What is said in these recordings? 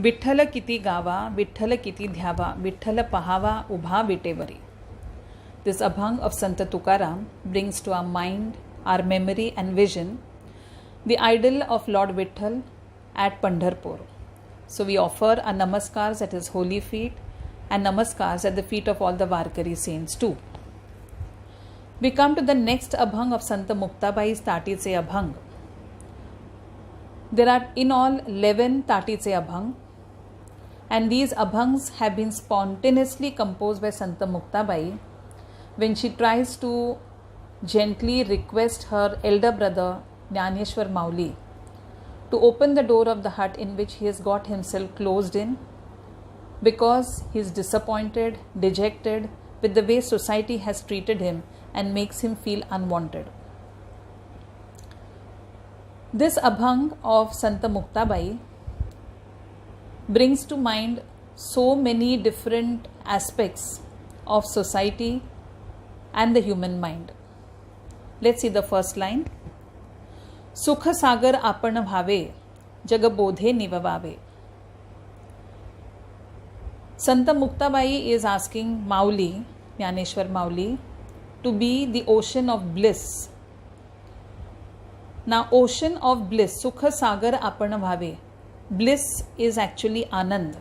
विठ्ठल किती गावा, विठ्ठल किती ध्यावा, विठ्ठल पहावा उभा विटेवरी. This Abhang of Sant Tukaram brings to our mind, our memory and vision the idol of Lord Vitthal at Pandharpur. So we offer our namaskars at his holy feet and namaskars at the feet of all the Varkari saints too. We come to the next Abhang of Sant Muktabai's Tatiche Abhang. There are in all 11 Tatiche Abhang, and these Abhangs have been spontaneously composed by Sant Muktabai when she tries to gently request her elder brother Jnaneshwar Mauli to open the door of the hut in which he has got himself closed in because he is disappointed, dejected with the way society has treated him and makes him feel unwanted. This Abhang of Sant Muktabai brings to mind so many different aspects of society and the human mind. Let's see the first line. Sukha sagar apan bhave, jagabodhe nivavave. Sant Muktabai is asking Mauli, Jnaneshwar Mauli, to be the ocean of bliss. Now, ocean of bliss, Sukha sagar apan bhave. Bliss is actually Anand.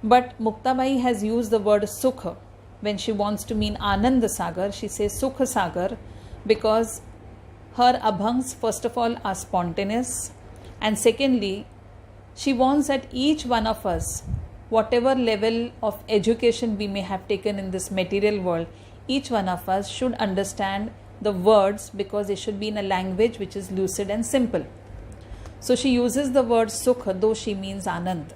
But Muktabai has used the word Sukha. When she wants to mean Anand Sagar, she says Sukha Sagar because her Abhangs, first of all, are spontaneous, and secondly, she wants that each one of us, whatever level of education we may have taken in this material world, each one of us should understand the words because they should be in a language which is lucid and simple. So she uses the word Sukha, though she means Anand.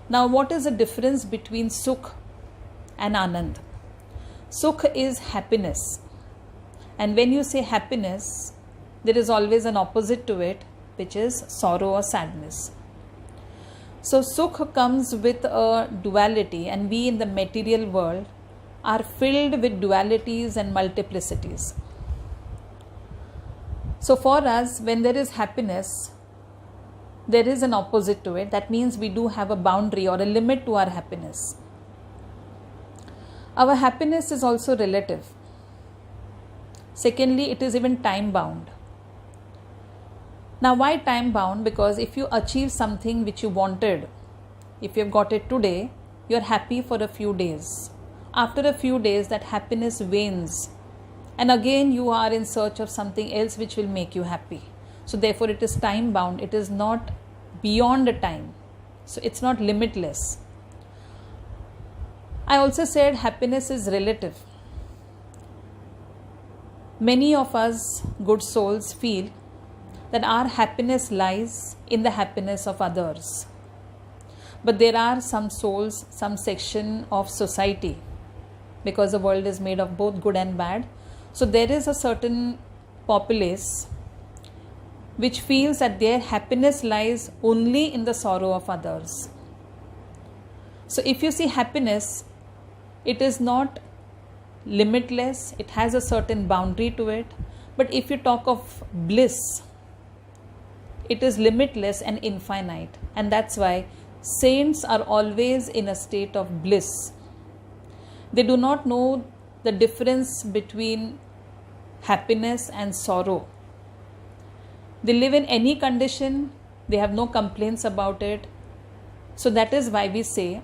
Now, what is the difference between Sukh and Anand? Sukh is happiness. And when you say happiness, there is always an opposite to it, which is sorrow or sadness. So Sukh comes with a duality, and we in the material world are filled with dualities and multiplicities. So for us, when there is happiness, there is an opposite to it. That means we do have a boundary or a limit to our happiness. Our happiness is also relative. Secondly, it is even time bound. Now, why time bound? Because if you achieve something which you wanted, if you have got it today, you are happy for a few days. After a few days, that happiness wanes. And again, you are in search of something else which will make you happy. So therefore, it is time bound. It is not beyond a time. So it's not limitless. I also said happiness is relative. Many of us good souls feel that our happiness lies in the happiness of others. But there are some souls, some section of society, because the world is made of both good and bad. So there is a certain populace which feels that their happiness lies only in the sorrow of others. So if you see happiness, it is not limitless, it has a certain boundary to it. But if you talk of bliss, it is limitless and infinite. And that's why saints are always in a state of bliss. They do not know the difference between happiness and sorrow. They live in any condition, they have no complaints about it. So that is why we say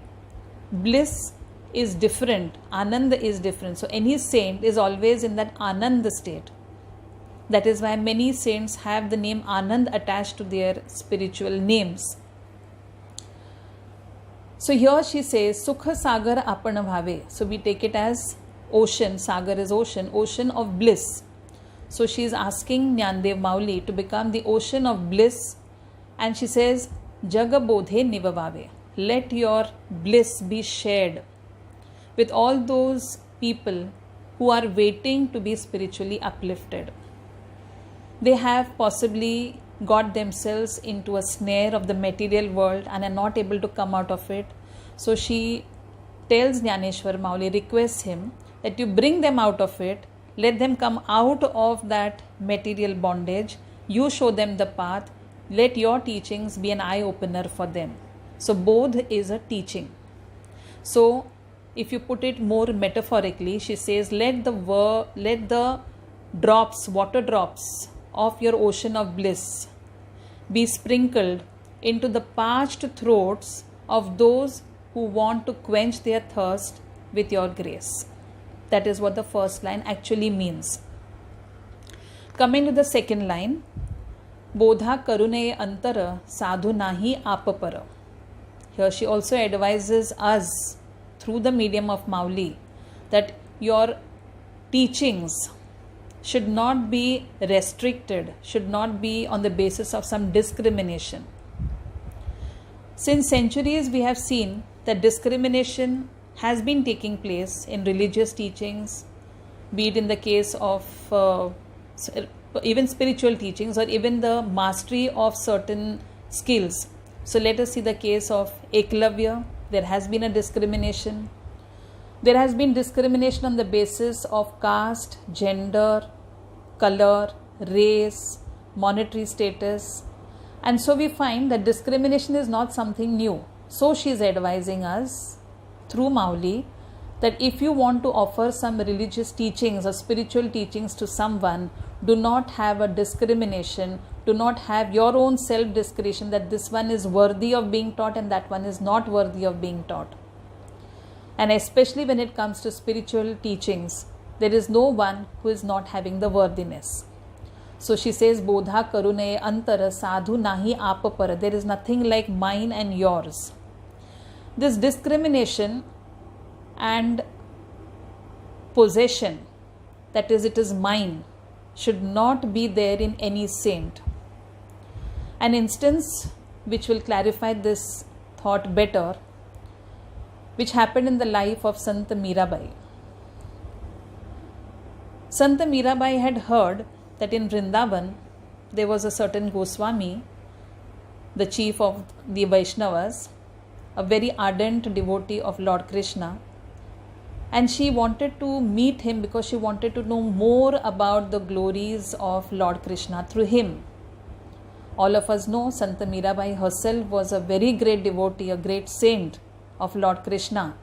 bliss is different, Anand is different. So any saint is always in that Anand state. That is why many saints have the name Anand attached to their spiritual names. So here she says, Sukha Sagar Apana Bhave. So we take it as ocean, Sagar is ocean, ocean of bliss. So she is asking Jnandev Mauli to become the ocean of bliss. And she says, Jagabodhe Nivavave. Let your bliss be shared with all those people who are waiting to be spiritually uplifted. They have possibly got themselves into a snare of the material world and are not able to come out of it. So she tells Jnaneshwar Mauli, requests him that you bring them out of it, let them come out of that material bondage, you show them the path, let your teachings be an eye-opener for them. So bodh is a teaching. So if you put it more metaphorically, she says, let the drops, water drops of your ocean of bliss be sprinkled into the parched throats of those who want to quench their thirst with your grace. That is what the first line actually means. Coming to the second line, bodha karune antara sadhu nahi apapara. Here she also advises us through the medium of Mauli that your teachings should not be restricted, should not be on the basis of some discrimination. Since centuries we have seen that discrimination has been taking place in religious teachings, be it in the case of even spiritual teachings or even the mastery of certain skills. So let us see the case of Eklavya. There has been a discrimination. There has been discrimination on the basis of caste, gender, color, race, monetary status. And so we find that discrimination is not something new. So she is advising us through Mauli that if you want to offer some religious teachings or spiritual teachings to someone, do not have a discrimination, do not have your own self-discretion that this one is worthy of being taught and that one is not worthy of being taught. And especially when it comes to spiritual teachings, there is no one who is not having the worthiness. So she says, bodha karune antara sadhu nahi apapara. There is nothing like mine and yours. This discrimination and possession, that is, it is mine, should not be there in any saint. An instance which will clarify this thought better, which happened in the life of Sant Mirabai. Sant Mirabai had heard that in Vrindavan there was a certain Goswami, the chief of the Vaishnavas, a very ardent devotee of Lord Krishna, and she wanted to meet him because she wanted to know more about the glories of Lord Krishna through him. All of us know Sant Mirabai herself was a very great devotee, a great saint of Lord Krishna.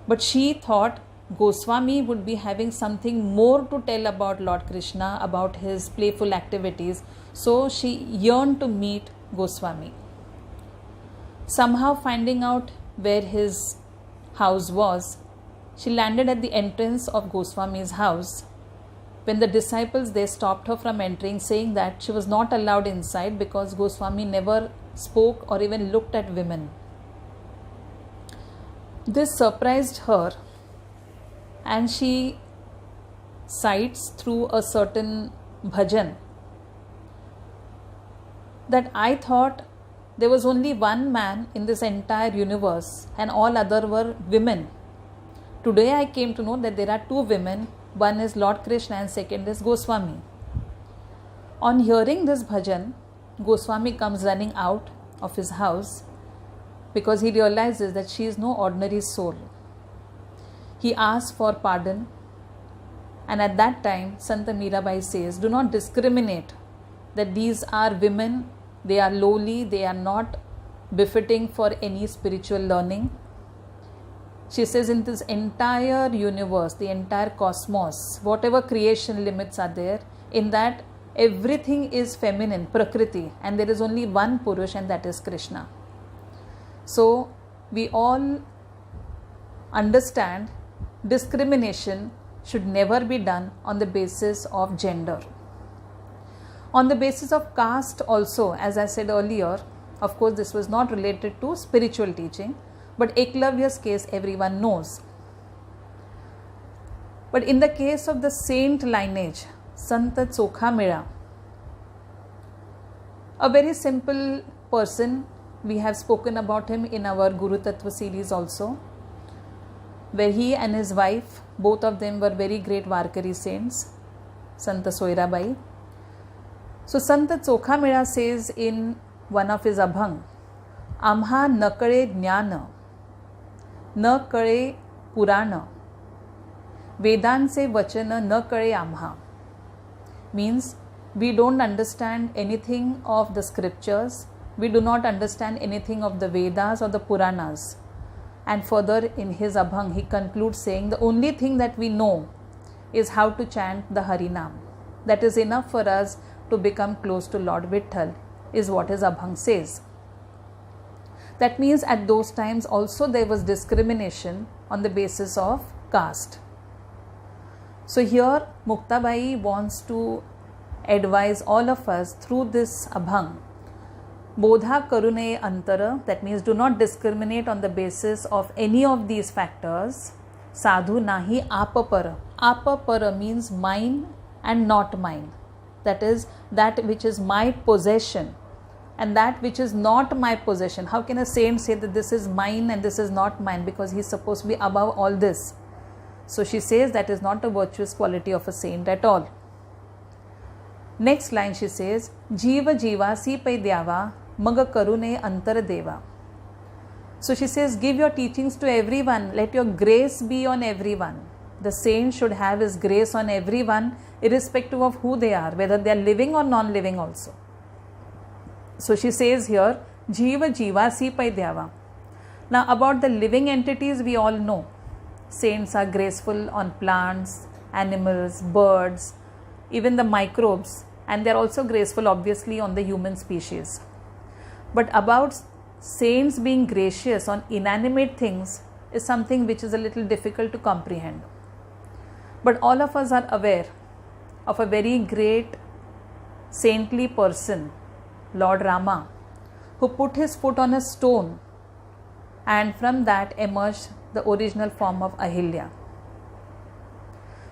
But she thought Goswami would be having something more to tell about Lord Krishna, about his playful activities. So she yearned to meet Goswami. Somehow finding out where his house was, she landed at the entrance of Goswami's house. When the disciples, they stopped her from entering, saying that she was not allowed inside because Goswami never spoke or even looked at women. This surprised her, and she cites through a certain bhajan that I thought there was only one man in this entire universe and all other were women. Today I came to know that there are two women, one is Lord Krishna and second is Goswami. On hearing this bhajan, Goswami comes running out of his house because he realizes that she is no ordinary soul. He asks for pardon, and at that time Sant Mirabai says, do not discriminate that these are women, they are lowly, they are not befitting for any spiritual learning. She says in this entire universe, the entire cosmos, whatever creation limits are there, in that everything is feminine, Prakriti, and there is only one Purush and that is Krishna. So we all understand discrimination should never be done on the basis of gender. On the basis of caste also, as I said earlier, of course this was not related to spiritual teaching, but Eklavya's case everyone knows. But in the case of the saint lineage, Sant Muktabai, a very simple person, we have spoken about him in our Guru Tattva series also, where he and his wife, both of them were very great Varkari saints, Sant Soirabai. So Sant Muktabai says in one of his Abhang, Amha nakare jnana, न कळे पुराण, वेदांचे वचन न कळे आम्हा. Means We don't understand anything of the scriptures. We do not understand anything of the Vedas or the Puranas. And further in his Abhang, he concludes saying the only thing that we know is how to chant the Harinam. That is enough for us to become close to Lord Vitthal, is what his Abhang says. That means at those times also there was discrimination on the basis of caste. So here Muktabai wants to advise all of us through this Abhang. Bodha karune antara, that means do not discriminate on the basis of any of these factors. Sadhu nahi apapara. Apapara means mine and not mine. That is that which is my possession and that which is not my possession. How can a saint say that this is mine and this is not mine, because he is supposed to be above all this? So she says that is not a virtuous quality of a saint at all. Next line she says, Jiva jiva si pai dyava maga karune antar deva. So she says, give your teachings to everyone. Let your grace be on everyone. The saint should have his grace on everyone, irrespective of who they are, whether they are living or non-living also. So she says here, Jiva jiva si pai dyava. Now about the living entities we all know. Saints are graceful on plants, animals, birds, even the microbes, and they are also graceful obviously on the human species. But about saints being gracious on inanimate things is something which is a little difficult to comprehend. But all of us are aware of a very great saintly person, Lord Rama, who put his foot on a stone and from that emerged the original form of Ahilya.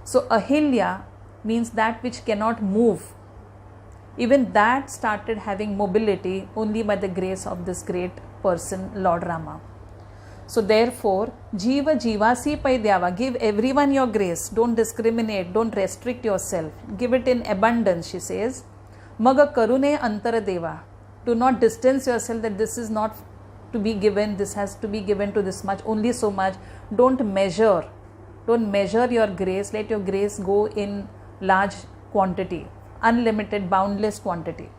So Ahilya means that which cannot move. Even that started having mobility only by the grace of this great person, Lord Rama. So therefore, Jiva jiva si pai dyava, give everyone your grace. Don't discriminate, don't restrict yourself. Give it in abundance, she says. Maga karune antara deva. Do not distance yourself that this is not to be given, this has to be given to this much, only so much. Don't measure your grace. Let your grace go in large quantity, unlimited, boundless quantity.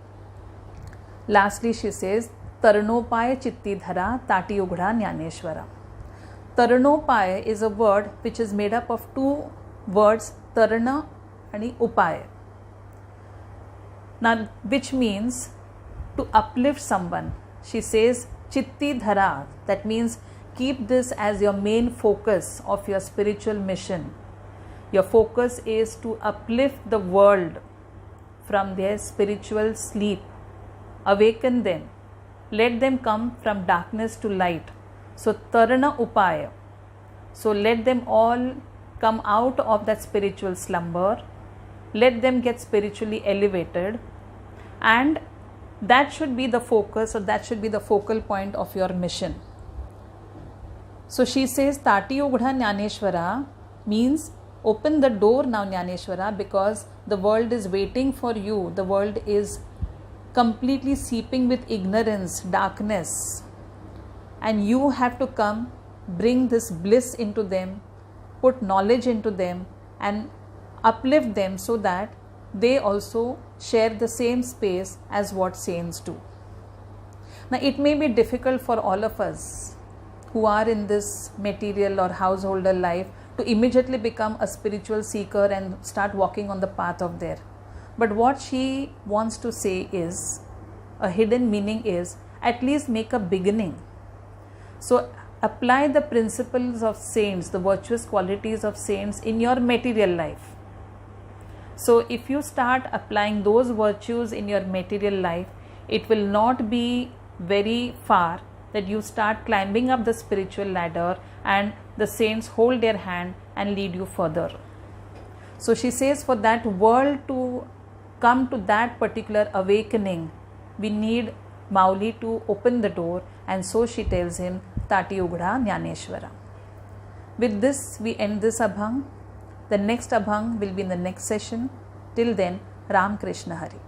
Lastly, she says, Taranopaya chitti dhara tati ugda jnaneshwara. Taranopaya is a word which is made up of two words, tarana and upaya. Now, which means to uplift someone. She says, chitti dhara, that means keep this as your main focus of your spiritual mission. Your focus is to uplift the world from their spiritual sleep. Awaken them. Let them come from darkness to light. So tarana upaya. So let them all come out of that spiritual slumber. Let them get spiritually elevated. And that should be the focus, or that should be the focal point of your mission. So she says, Tati ugda jnaneshwara means open the door now, Jnaneshwara, because the world is waiting for you. The world is completely seeping with ignorance, darkness. And you have to come, bring this bliss into them, put knowledge into them and uplift them so that they also share the same space as what saints do. Now it may be difficult for all of us who are in this material or householder life to immediately become a spiritual seeker and start walking on the path of there. But what she wants to say is, a hidden meaning is, at least make a beginning. So apply the principles of saints, the virtuous qualities of saints in your material life. So if you start applying those virtues in your material life, it will not be very far that you start climbing up the spiritual ladder and the saints hold their hand and lead you further. So she says, for that world to come to that particular awakening, we need Mauli to open the door, and so she tells him, Tati ugda jnaneshwara. With this, we end this Abhang. The next Abhang will be in the next session. Till then, Ram Krishna Hari.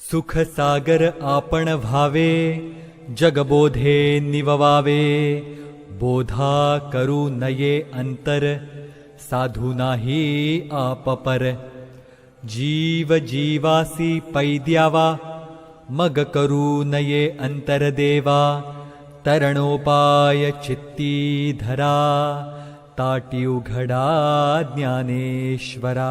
सुख सागर आपण भावे जगबोधे निववावे बोधा करू नये अंतर, साधु नाही आप पर। जीव जीवासी पैद्यावा, मग करू नये अंतर देवा। तरणोपाय चित्ती धरा, ताटी उघडा ज्ञानेश्वरा।